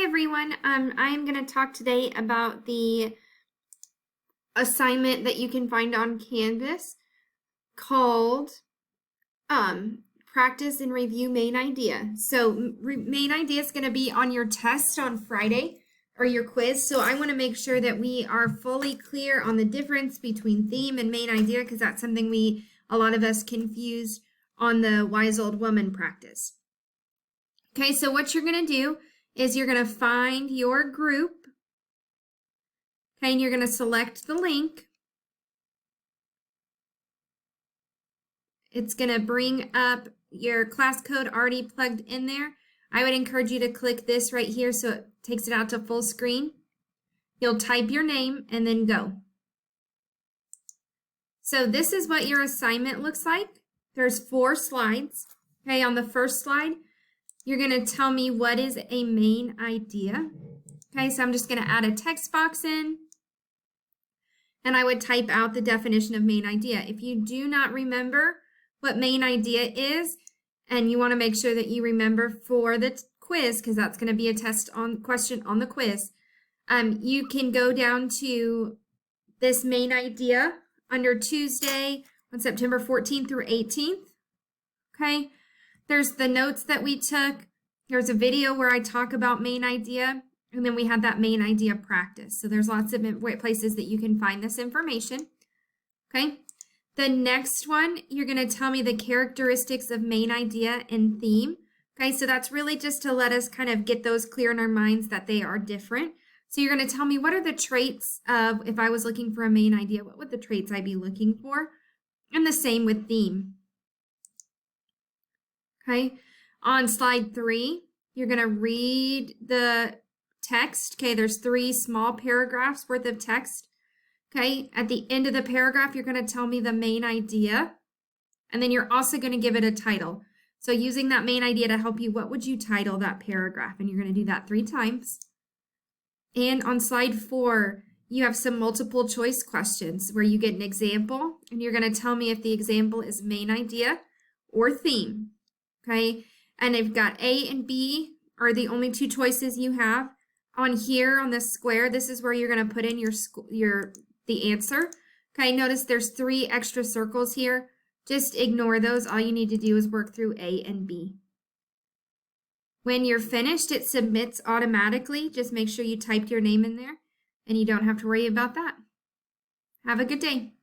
Hi everyone. I'm going to talk today about the assignment that you can find on Canvas called Practice and Review Main Idea. So main idea is going to be on your test on Friday or your quiz. So I want to make sure that we are fully clear on the difference between theme and main idea, because that's something a lot of us confused on the Wise Old Woman practice. Okay, so what you're going to do is you're going to find your group, okay, and you're going to select the link. It's going to bring up your class code already plugged in there. I would encourage you to click this right here so it takes it out to full screen. You'll type your name and then go. So this is what your assignment looks like. There's 4 slides. Okay, on the first slide, you're going to tell me what is a main idea. Okay, so I'm just going to add a text box in, and I would type out the definition of main idea. If you do not remember what main idea is, and you want to make sure that you remember for the quiz, because that's going to be a question on the quiz, you can go down to this main idea under Tuesday on September 14th through 18th. Okay. There's the notes that we took. There's a video where I talk about main idea, and then we had that main idea practice. So there's lots of places that you can find this information. Okay. The next one, you're going to tell me the characteristics of main idea and theme. Okay, so that's really just to let us kind of get those clear in our minds that they are different. So you're going to tell me what are the traits of, if I was looking for a main idea, what would the traits I be looking for? And the same with theme. Okay, on slide 3, you're going to read the text. Okay, there's 3 small paragraphs worth of text. Okay, at the end of the paragraph, you're going to tell me the main idea, and then you're also going to give it a title. So using that main idea to help you, what would you title that paragraph? And you're going to do that 3 times. And on slide 4, you have some multiple choice questions where you get an example, and you're going to tell me if the example is main idea or theme. Okay, and I've got A and B are the only 2 choices you have. On here on this square, this is where you're going to put in the answer. Okay, notice there's 3 extra circles here. Just ignore those. All you need to do is work through A and B. When you're finished, it submits automatically. Just make sure you typed your name in there, and you don't have to worry about that. Have a good day.